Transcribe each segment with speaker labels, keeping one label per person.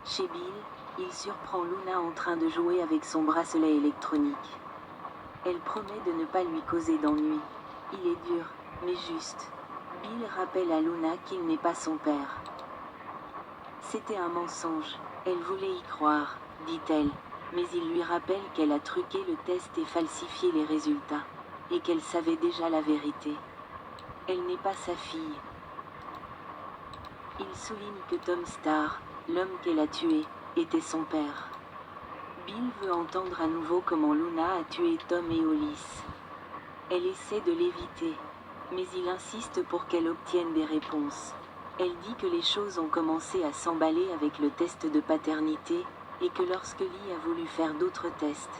Speaker 1: Chez Bill, il surprend Luna en train de jouer avec son bracelet électronique. Elle promet de ne pas lui causer d'ennui. Il est dur, mais juste. Bill rappelle à Luna qu'il n'est pas son père. C'était un mensonge. Elle voulait y croire, dit-elle, mais il lui rappelle qu'elle a truqué le test et falsifié les résultats, et qu'elle savait déjà la vérité. Elle n'est pas sa fille. Il souligne que Tom Star, l'homme qu'elle a tué, était son père. Bill veut entendre à nouveau comment Luna a tué Tom et Hollis. Elle essaie de l'éviter, mais il insiste pour qu'elle obtienne des réponses. Elle dit que les choses ont commencé à s'emballer avec le test de paternité, et que lorsque Lee a voulu faire d'autres tests,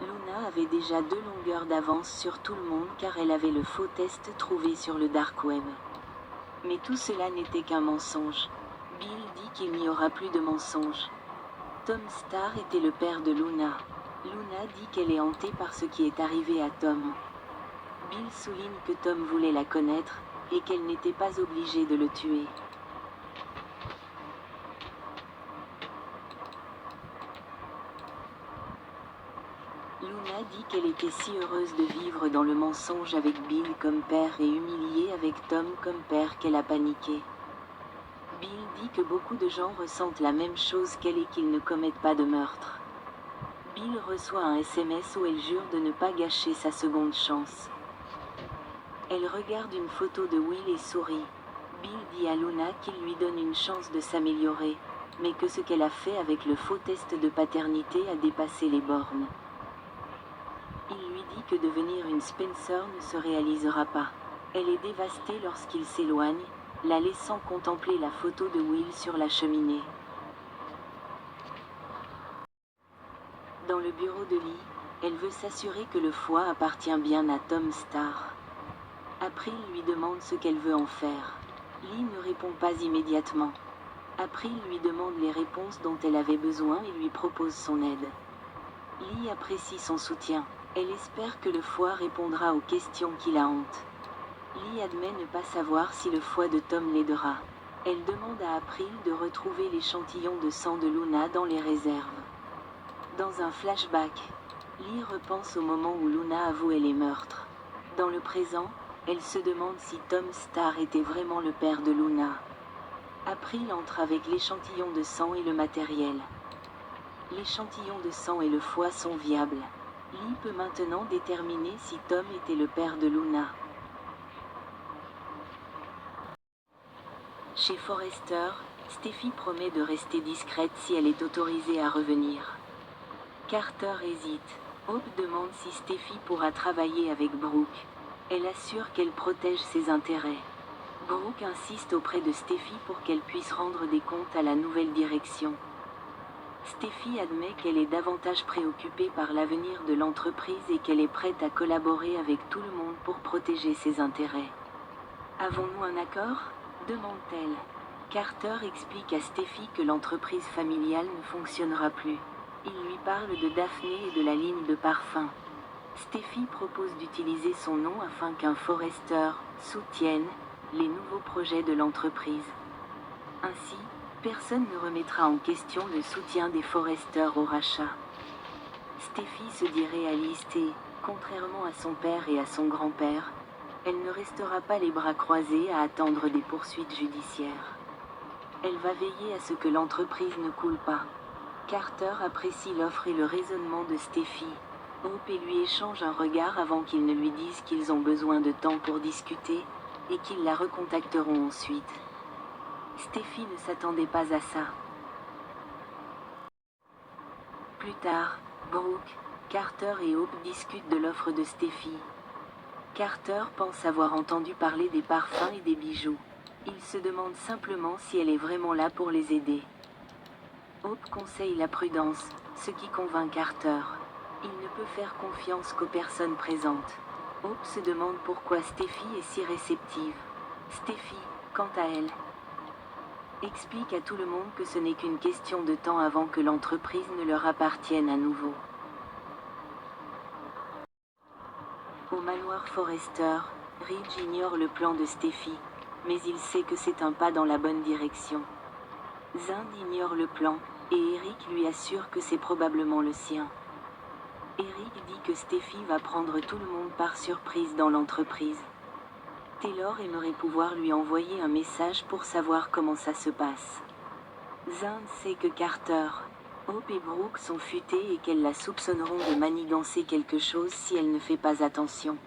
Speaker 1: Luna avait déjà 2 longueurs d'avance sur tout le monde car elle avait le faux test trouvé sur le dark web. Mais tout cela n'était qu'un mensonge. Bill dit qu'il n'y aura plus de mensonges. Tom Star était le père de Luna. Luna dit qu'elle est hantée par ce qui est arrivé à Tom. Bill souligne que Tom voulait la connaître, et qu'elle n'était pas obligée de le tuer. Luna dit qu'elle était si heureuse de vivre dans le mensonge avec Bill comme père et humiliée avec Tom comme père qu'elle a paniqué. Bill dit que beaucoup de gens ressentent la même chose qu'elle et qu'ils ne commettent pas de meurtre. Bill reçoit un SMS où elle jure de ne pas gâcher sa seconde chance. Elle regarde une photo de Will et sourit. Bill dit à Luna qu'il lui donne une chance de s'améliorer, mais que ce qu'elle a fait avec le faux test de paternité a dépassé les bornes. Il lui dit que devenir une Spencer ne se réalisera pas. Elle est dévastée lorsqu'il s'éloigne, la laissant contempler la photo de Will sur la cheminée. Dans le bureau de Lee, elle veut s'assurer que le foie appartient bien à Tom Star. April lui demande ce qu'elle veut en faire. Lee ne répond pas immédiatement. April lui demande les réponses dont elle avait besoin et lui propose son aide. Lee apprécie son soutien. Elle espère que le foie répondra aux questions qui la hantent. Lee admet ne pas savoir si le foie de Tom l'aidera. Elle demande à April de retrouver l'échantillon de sang de Luna dans les réserves. Dans un flashback, Lee repense au moment où Luna avouait les meurtres. Dans le présent, elle se demande si Tom Star était vraiment le père de Luna. April entre avec l'échantillon de sang et le matériel. L'échantillon de sang et le foie sont viables. Lee peut maintenant déterminer si Tom était le père de Luna. Chez Forrester, Steffi promet de rester discrète si elle est autorisée à revenir. Carter hésite. Hope demande si Steffi pourra travailler avec Brooke. Elle assure qu'elle protège ses intérêts. Brooke insiste auprès de Steffi pour qu'elle puisse rendre des comptes à la nouvelle direction. Steffi admet qu'elle est davantage préoccupée par l'avenir de l'entreprise et qu'elle est prête à collaborer avec tout le monde pour protéger ses intérêts. Avons-nous un accord ? Demande-t-elle. Carter explique à Steffi que l'entreprise familiale ne fonctionnera plus. Il lui parle de Daphné et de la ligne de parfum. Steffi propose d'utiliser son nom afin qu'un Forrester soutienne les nouveaux projets de l'entreprise. Ainsi, personne ne remettra en question le soutien des Forrester au rachat. Steffi se dit réaliste et, contrairement à son père et à son grand-père, elle ne restera pas les bras croisés à attendre des poursuites judiciaires. Elle va veiller à ce que l'entreprise ne coule pas. Carter apprécie l'offre et le raisonnement de Steffi. Hope et lui échangent un regard avant qu'ils ne lui disent qu'ils ont besoin de temps pour discuter, et qu'ils la recontacteront ensuite. Steffi ne s'attendait pas à ça. Plus tard, Brooke, Carter et Hope discutent de l'offre de Steffi. Carter pense avoir entendu parler des parfums et des bijoux. Il se demande simplement si elle est vraiment là pour les aider. Hope conseille la prudence, ce qui convainc Carter. Il ne peut faire confiance qu'aux personnes présentes. Hope se demande pourquoi Steffi est si réceptive. Steffi, quant à elle, explique à tout le monde que ce n'est qu'une question de temps avant que l'entreprise ne leur appartienne à nouveau. Au manoir Forrester, Ridge ignore le plan de Steffi, mais il sait que c'est un pas dans la bonne direction. Zund ignore le plan, et Eric lui assure que c'est probablement le sien. Eric dit que Steffi va prendre tout le monde par surprise dans l'entreprise. Taylor aimerait pouvoir lui envoyer un message pour savoir comment ça se passe. Zund sait que Carter, Hope et Brooke sont futés et qu'elles la soupçonneront de manigancer quelque chose si elle ne fait pas attention.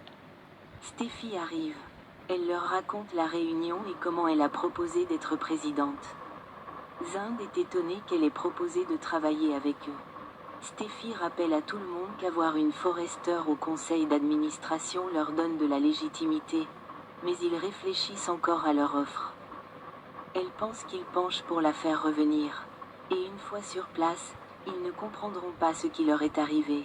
Speaker 1: Steffi arrive. Elle leur raconte la réunion et comment elle a proposé d'être présidente. Zund est étonné qu'elle ait proposé de travailler avec eux. Steffi rappelle à tout le monde qu'avoir une Forrester au conseil d'administration leur donne de la légitimité, mais ils réfléchissent encore à leur offre. Elle pense qu'ils penchent pour la faire revenir, et une fois sur place, ils ne comprendront pas ce qui leur est arrivé.